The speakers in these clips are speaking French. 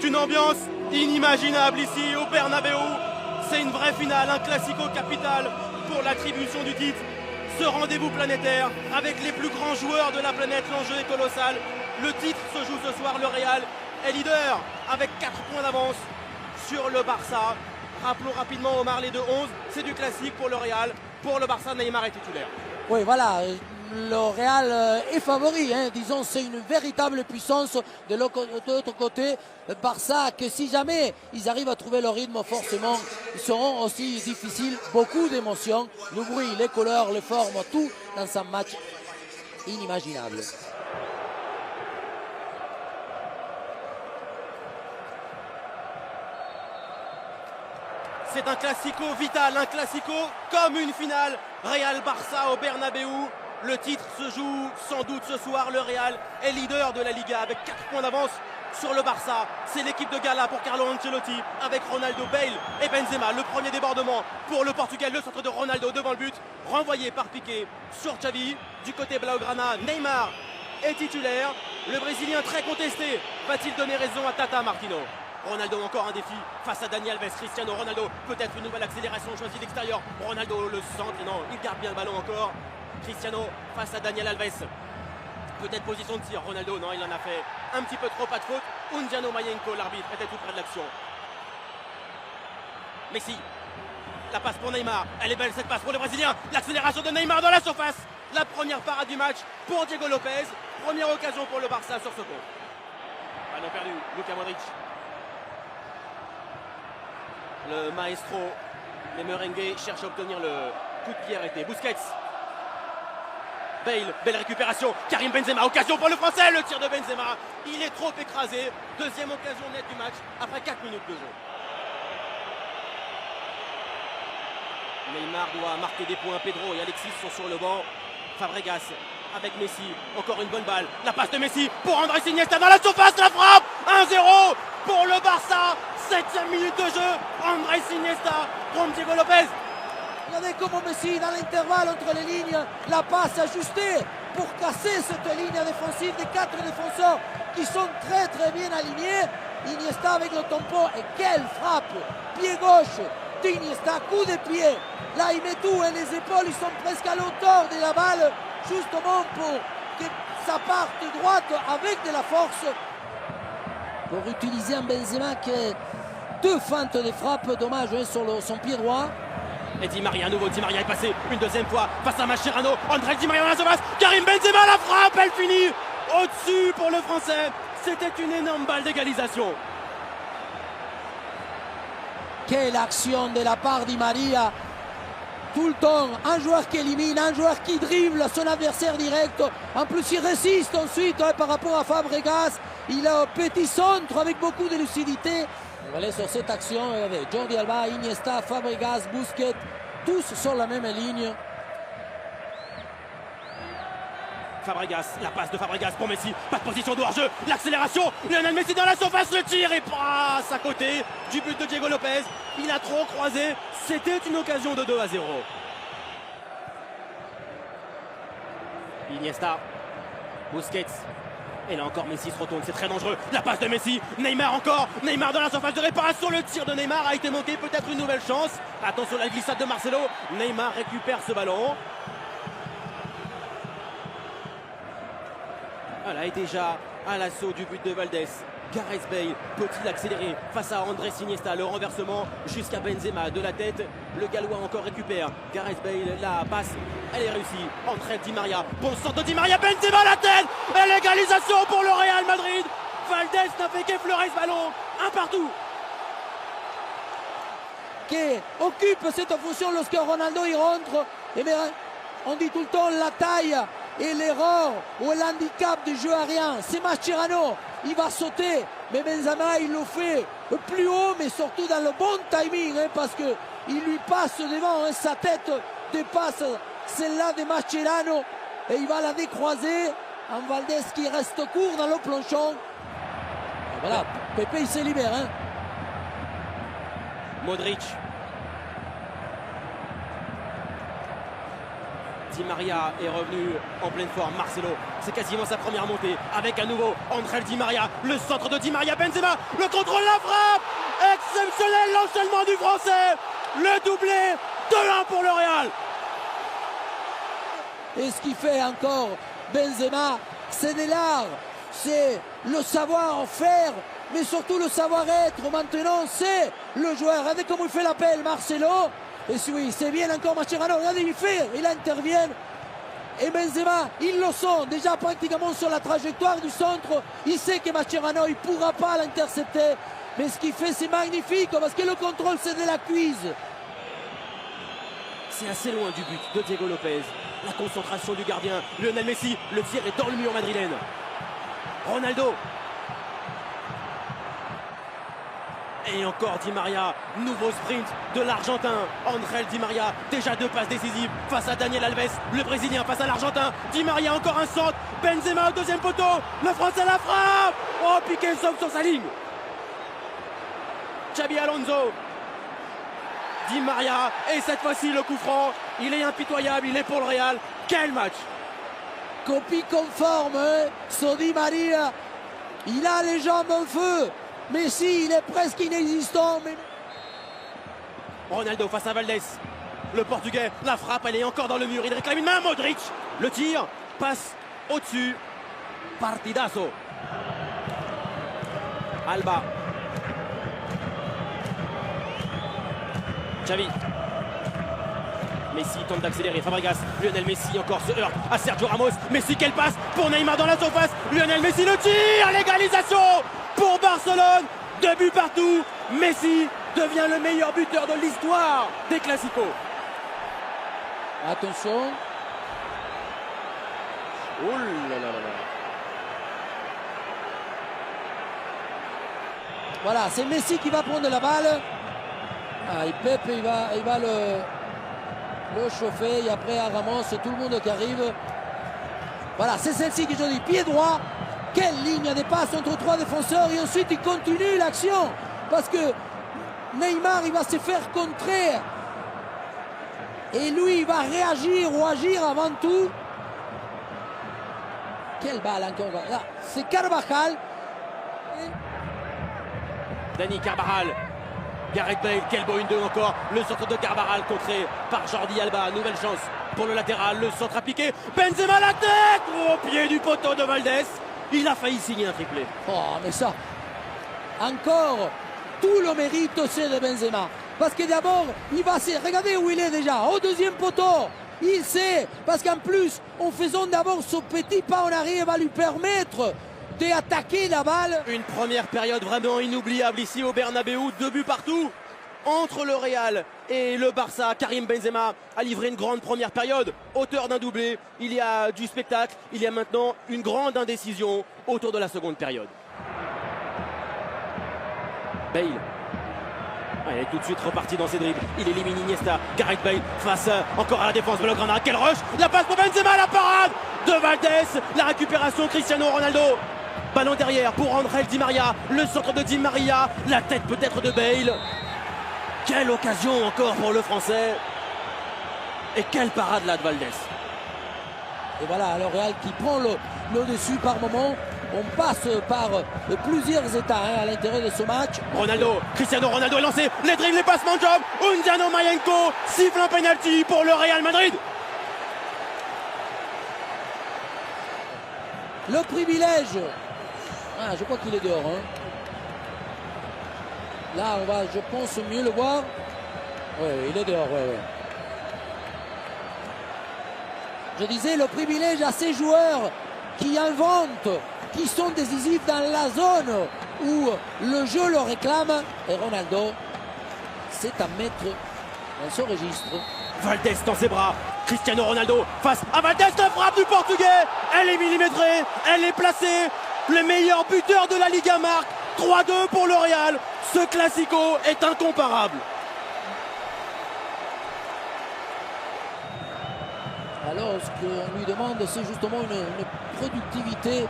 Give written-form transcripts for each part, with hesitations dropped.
C'est une ambiance inimaginable ici au Bernabéu. C'est une vraie finale, un classico capital pour l'attribution du titre. Ce rendez-vous planétaire avec les plus grands joueurs de la planète, l'enjeu est colossal. Le titre se joue ce soir, le Real est leader avec 4 points d'avance sur le Barça. Rappelons rapidement Omar, les 2-11, c'est du classique pour le Real. Pour le Barça, Neymar est titulaire. Oui, voilà, le Real est favori, hein. Disons, c'est une véritable puissance. De l'autre côté, le Barça, que si jamais ils arrivent à trouver le rythme, forcément, ils seront aussi difficiles. Beaucoup d'émotions, le bruit, les couleurs, les formes, tout dans un match inimaginable. C'est un classico vital, un classico comme une finale. Real-Barça au Bernabéu. Le titre se joue sans doute ce soir. Le Real est leader de la Liga avec 4 points d'avance sur le Barça. C'est l'équipe de gala pour Carlo Ancelotti avec Ronaldo, Bale et Benzema. Le premier débordement pour le Portugal. Le centre de Ronaldo devant le but. Renvoyé par Piqué sur Xavi. Du côté Blaugrana, Neymar est titulaire. Le Brésilien très contesté. Va-t-il donner raison à Tata Martino? Ronaldo encore un défi face à Dani Alves. Cristiano Ronaldo, peut-être une nouvelle accélération, choisit l'extérieur. Ronaldo le centre, et non, il garde bien le ballon encore. Cristiano face à Daniel Alves. Peut-être position de tir. Ronaldo, non, il en a fait un petit peu trop, pas de faute. Undiano Mayenko, l'arbitre, était tout près de l'action. Messi, la passe pour Neymar. Elle est belle cette passe pour le Brésilien. L'accélération de Neymar dans la surface. La première parade du match pour Diego Lopez. Première occasion pour le Barça sur ce compte. Ballon perdu, Luka Modric. Le maestro, les merengues cherchent à obtenir le coup de pied arrêté. Busquets. Bale, belle récupération. Karim Benzema, occasion pour le Français. Le tir de Benzema, il est trop écrasé. Deuxième occasion nette du match après 4 minutes de jeu. Neymar doit marquer des points. Pedro et Alexis sont sur le banc. Fabregas avec Messi. Encore une bonne balle. La passe de Messi pour Andrés Iniesta dans la surface. La frappe 1-0 pour le Barça. 7e minute de jeu. Andrés Iniesta contre Diego Lopez. Regardez comment Messi, dans l'intervalle entre les lignes, la passe ajustée pour casser cette ligne défensive des 4 défenseurs qui sont très très bien alignés. Iniesta avec le tampon et quelle frappe! Pied gauche d'Iniesta, coup de pied. Là il met tout et les épaules ils sont presque à l'auteur de la balle, justement pour que ça parte droite avec de la force. Pour utiliser un Benzema qui est 2 feintes de frappe, dommage hein, sur son pied droit. Et Di Maria, à nouveau, Di Maria est passé une deuxième fois face à Mascherano. André Di Maria dans la surface. Karim Benzema, la frappe, elle finit au-dessus pour le Français. C'était une énorme balle d'égalisation. Quelle action de la part Di Maria. Tout le temps, un joueur qui élimine, un joueur qui dribble son adversaire direct. En plus, il résiste ensuite hein, par rapport à Fabregas. Il a un petit centre avec beaucoup de lucidité. On va aller sur cette action avec Jordi Alba, Iniesta, Fabregas, Busquets, tous sur la même ligne. Fabregas, la passe de Fabregas pour Messi, pas de position de hors-jeu, l'accélération, Lionel Messi dans la surface, le tir et passe à côté du but de Diego Lopez. Il a trop croisé, c'était une occasion de 2-0. Iniesta, Busquets. Et là encore Messi se retourne, c'est très dangereux. La passe de Messi, Neymar encore. Neymar dans la surface de réparation. Le tir de Neymar a été manqué, peut-être une nouvelle chance. Attention à la glissade de Marcelo. Neymar récupère ce ballon. Voilà, et déjà à l'assaut du but de Valdés. Gareth Bale peut-il accélérer face à Andrés Iniesta? Le renversement jusqu'à Benzema de la tête. Le Gallois encore récupère. Gareth Bale, la passe, elle est réussie. Entrée de Di Maria. Bon centre de Di Maria. Benzema la tête. Et l'égalisation pour le Real Madrid. Valdés n'a fait qu'effleurer ce ballon. Un partout. Qui occupe cette fonction lorsque Ronaldo y rentre. Et bien, on dit tout le temps la taille et l'erreur ou l'handicap du jeu aérien. C'est Mascherano. Il va sauter, mais Benzema il le fait plus haut, mais surtout dans le bon timing, hein, parce qu'il lui passe devant, hein, sa tête dépasse celle-là de Mascherano et il va la décroiser. Un Valdés qui reste court dans le planchon. Et voilà, Pepe il se libère. Hein. Modric. Di Maria est revenu en pleine forme. Marcelo, c'est quasiment sa première montée. Avec à nouveau Angel Di Maria. Le centre de Di Maria, Benzema. Le contrôle, la frappe. Exceptionnel l'enchaînement du Français. Le doublé, 2-1 pour le Real. Et ce qui fait encore Benzema, c'est de l'art. C'est le savoir-faire, mais surtout le savoir-être. Maintenant, c'est le joueur. Regardez comment il fait l'appel, Marcelo. Et oui, c'est bien encore Mascherano. Regardez, il intervient. Et Benzema, ils le sont déjà pratiquement sur la trajectoire du centre. Il sait que Mascherano, il ne pourra pas l'intercepter. Mais ce qu'il fait, c'est magnifique parce que le contrôle, c'est de la cuise. C'est assez loin du but de Diego Lopez. La concentration du gardien, Lionel Messi. Le tir est dans le mur madrilène. Ronaldo. Et encore Di Maria, nouveau sprint de l'Argentin. Angel Di Maria, déjà 2 passes décisives face à Daniel Alves, le Brésilien face à l'Argentin. Di Maria encore un centre, Benzema au deuxième poteau, le Français la frappe. Oh, Piqué sauve sur sa ligne. Xabi Alonso. Di Maria, et cette fois-ci le coup franc, il est impitoyable, il est pour le Real. Quel match! Copie conforme, sur Di Maria, il a les jambes en feu. Messi, il est presque inexistant. Mais... Ronaldo face à Valdés. Le Portugais, la frappe, elle est encore dans le mur. Il réclame une main, Modric. Le tir passe au-dessus. Partidazo. Alba. Xavi. Messi tente d'accélérer. Fabregas. Lionel Messi encore se heurte à Sergio Ramos. Messi, quelle passe pour Neymar dans la surface. Lionel Messi, le tir. L'égalisation pour Barcelone. 2 buts partout. Messi devient le meilleur buteur de l'histoire des Classicos. Attention. Oh là là là là. Voilà, c'est Messi qui va prendre la balle. Ah, et Pep, il va le chauffer. Et après, à Ramos, c'est tout le monde qui arrive. Voilà, c'est celle-ci que je dis. Pied droit. Quelle ligne de passe entre 3 défenseurs. Et ensuite, il continue l'action. Parce que Neymar, il va se faire contrer. Et lui, il va réagir ou agir avant tout. Quelle balle encore. Là, c'est Carvajal. Dani Carvajal. Gareth Bale, quel beau 1-2 encore. Le centre de Carvajal contré par Jordi Alba. Nouvelle chance pour le latéral. Le centre appliqué. Benzema la tête au pied du poteau de Valdés. Il a failli signer un triplé. Oh, mais ça, encore, tout le mérite, c'est de Benzema. Parce que d'abord, il va se... Regardez où il est déjà, au deuxième poteau. Il sait, parce qu'en plus, en faisant d'abord ce petit pas en arrière, va lui permettre d'attaquer la balle. Une première période vraiment inoubliable ici au Bernabeu. 2 buts partout entre le Real et le Barça. Karim Benzema a livré une grande première période, auteur d'un doublé. Il y a du spectacle, il y a maintenant une grande indécision autour de la seconde période. Bale. Il est tout de suite reparti dans ses dribbles. Il élimine Iniesta. Gareth Bale face encore à la défense. Blaugrana. Quel rush! La passe pour Benzema, la parade de Valdés. La récupération, Cristiano Ronaldo. Ballon derrière pour Angel Di Maria. Le centre de Di Maria. La tête peut-être de Bale. Quelle occasion encore pour le Français. Et quelle parade là de Valdés. Et voilà, le Real qui prend le dessus par moment. On passe par plusieurs états à l'intérieur de ce match. Ronaldo, Cristiano Ronaldo est lancé. Les dribbles, les passements de job. Undiano Mayenko siffle un penalty pour le Real Madrid. Le privilège. Ah, je crois qu'il est dehors. Hein. Là, on va, je pense, mieux le voir. Oui, il est dehors. Ouais. Je disais, le privilège à ces joueurs qui inventent, qui sont décisifs dans la zone où le jeu le réclame. Et Ronaldo, c'est à mettre dans ce registre. Valdés dans ses bras. Cristiano Ronaldo face à Valdés. La frappe du Portugais. Elle est millimétrée. Elle est placée. Le meilleur buteur de la Liga marque. 3-2 pour le Real. Ce Classico est incomparable. Alors, ce qu'on lui demande, c'est justement une productivité.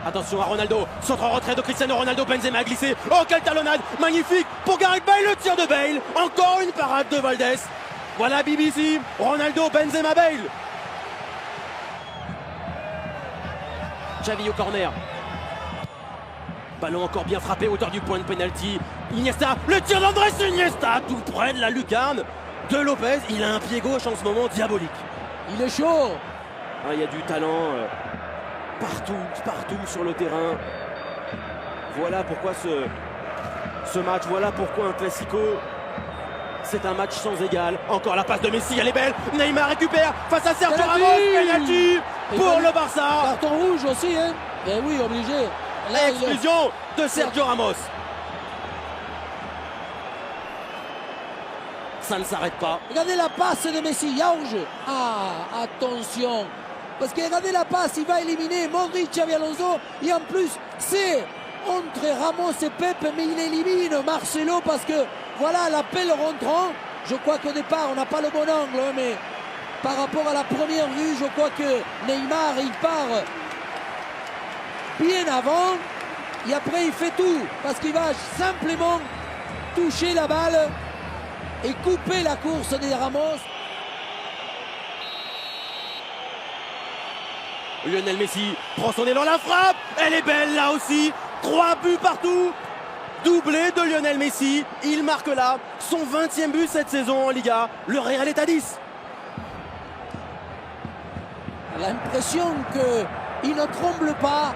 Attention à Ronaldo, centre en retrait de Cristiano Ronaldo, Benzema a glissé. Oh, quelle talonnade, magnifique pour Gareth Bale, le tir de Bale. Encore une parade de Valdés. Voilà BBC, Ronaldo, Benzema, Bale. Xavi au corner. Ballon encore bien frappé, hauteur du point de pénalty. Iniesta, le tir d'Andrés Iniesta, tout près de la lucarne de Lopez. Il a un pied gauche en ce moment diabolique. Il est chaud. Ah, il y a du talent partout sur le terrain. Voilà pourquoi ce match, voilà pourquoi un Classico, c'est un match sans égal. Encore la passe de Messi, elle est belle. Neymar récupère face à Sergio Ramos. Penalty pour le Barça. Carton rouge aussi, hein. Ben oui, obligé. Là, Exclusion de Sergio Ramos. Ça ne s'arrête pas. Regardez la passe de Messi, il y a hors-jeu. Ah, attention. Parce que regardez la passe, il va éliminer Modric, Xabi Alonso. Et en plus, c'est entre Ramos et Pep, mais il élimine Marcelo parce que, voilà, l'appel rentrant. Je crois qu'au départ, on n'a pas le bon angle, hein, mais par rapport à la première vue, je crois que Neymar, il part bien avant. Et après, il fait tout. Parce qu'il va simplement toucher la balle et couper la course des Ramos. Lionel Messi prend son élan, la frappe. Elle est belle là aussi. 3 buts partout. Doublé de Lionel Messi. Il marque là son 20e but cette saison en Liga. Le Real est à 10. L'impression qu'il ne tremble pas,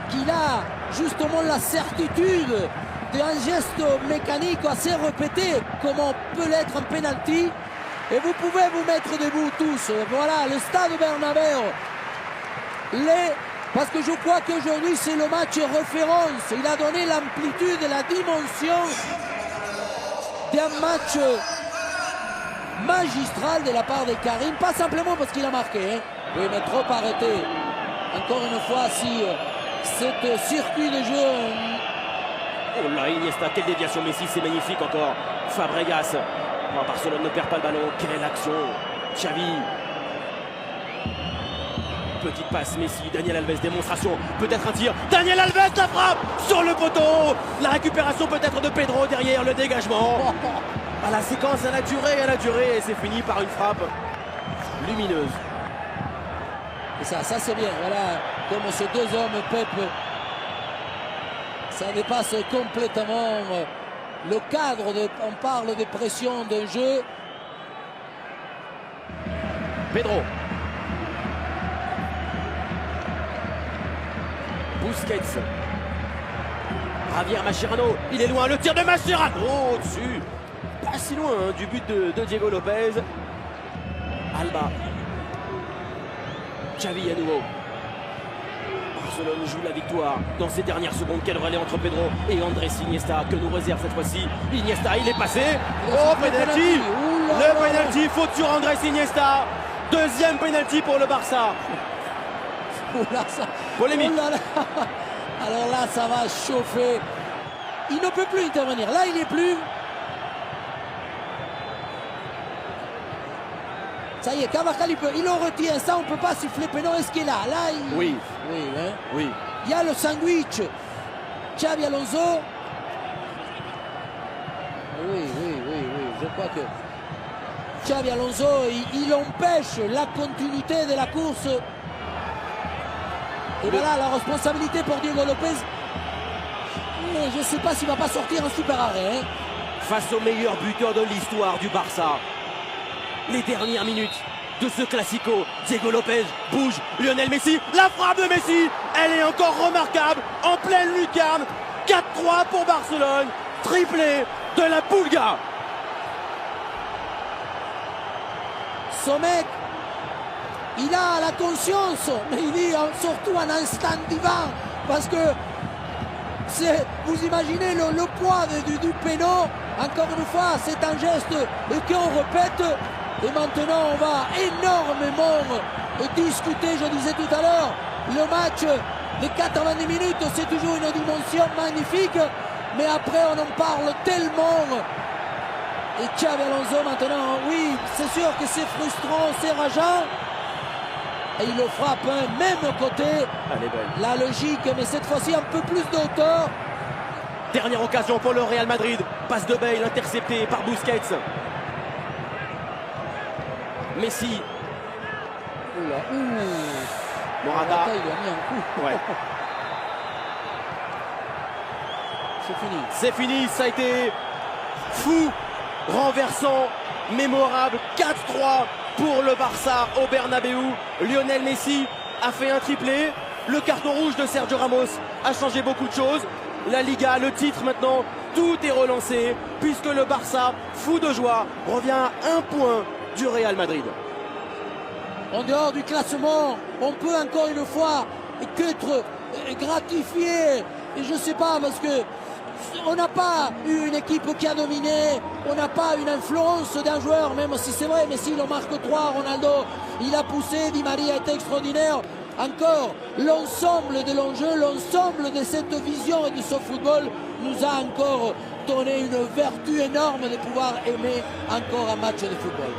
qu'il a justement la certitude d'un geste mécanique assez répété, comme on peut l'être en penalty. Et vous pouvez vous mettre debout tous. Voilà, le stade Bernabéu. Parce que je crois qu'aujourd'hui c'est le match référence. Il a donné l'amplitude et la dimension d'un match magistral de la part de Karim. Pas simplement parce qu'il a marqué, hein. Oui, mais trop arrêté. Encore une fois, si cet circuit de jeu... Oh là, Iniesta, quelle déviation Messi, c'est magnifique encore. Fabregas. Oh, Barcelone ne perd pas le ballon. Quelle action. Xavi. Petite passe, Messi, Daniel Alves, démonstration, peut-être un tir, Daniel Alves, la frappe sur le poteau, la récupération peut-être de Pedro derrière le dégagement. Ah, la séquence, elle a duré et c'est fini par une frappe lumineuse. Et ça c'est bien, voilà, comme ces deux hommes, Pep, ça dépasse complètement le cadre, on parle de pression d'un jeu. Pedro. Busquets. Javier Mascherano, il est loin, le tir de Mascherano au-dessus, pas si loin hein, du but de Diego Lopez. Alba. Xavi à nouveau. Barcelone joue la victoire dans ces dernières secondes. Quel relais entre Pedro et Andrés Iniesta que nous réserve cette fois-ci. Iniesta, il est passé. Oh, penalty. Le penalty, faute sur Andrés Iniesta. Deuxième penalty pour le Barça. Oula, ça... Polémique. Oula, là. Alors là, ça va chauffer. Il ne peut plus intervenir. Là, il n'est plus. Ça y est, Carvajal, il le retient. Ça, on ne peut pas siffler. Mais non, est-ce qu'il est là? Là, il... Oui. Oui, hein? Oui. Il y a le sandwich. Xabi Alonso. Oui. Je crois que Xabi Alonso, il empêche la continuité de la course. Et voilà la responsabilité pour Diego Lopez. Mais je ne sais pas s'il ne va pas sortir en super arrêt. Hein. Face au meilleur buteur de l'histoire du Barça. Les dernières minutes de ce Classico. Diego Lopez bouge. Lionel Messi. La frappe de Messi. Elle est encore remarquable. En pleine lucarne. 4-3 pour Barcelone. Triplé de la Pulga. Ce mec, il a la conscience, mais il dit surtout un instant divin, parce que vous imaginez le poids du péno. Encore une fois, c'est un geste qu'on répète. Et maintenant, on va énormément discuter. Je disais tout à l'heure, le match de 90 minutes, c'est toujours une dimension magnifique. Mais après, on en parle tellement. Et Xabi Alonso maintenant, oui, c'est sûr que c'est frustrant, c'est rageant. Et il le frappe, hein, même côté. Elle est belle. La logique, mais cette fois-ci un peu plus de hauteur. Dernière occasion pour le Real Madrid. Passe de Bale interceptée par Busquets. Messi. Oula, Morata. Il lui a mis un coup. Ouais. C'est fini. C'est fini, ça a été fou, renversant, mémorable. 4-3 pour le Barça au Bernabéu. Lionel Messi a fait un triplé. Le carton rouge de Sergio Ramos a changé beaucoup de choses. La Liga, le titre maintenant, tout est relancé puisque le Barça, fou de joie, revient à 1 point du Real Madrid. En dehors du classement, on peut encore une fois qu'être gratifié. Et je ne sais pas, parce que on n'a pas eu une équipe qui a dominé, on n'a pas une influence d'un joueur, même si c'est vrai, Messi il en marque 3, Ronaldo il a poussé, Di Maria était extraordinaire. Encore, l'ensemble de l'enjeu, l'ensemble de cette vision et de ce football nous a encore donné une vertu énorme de pouvoir aimer encore un match de football.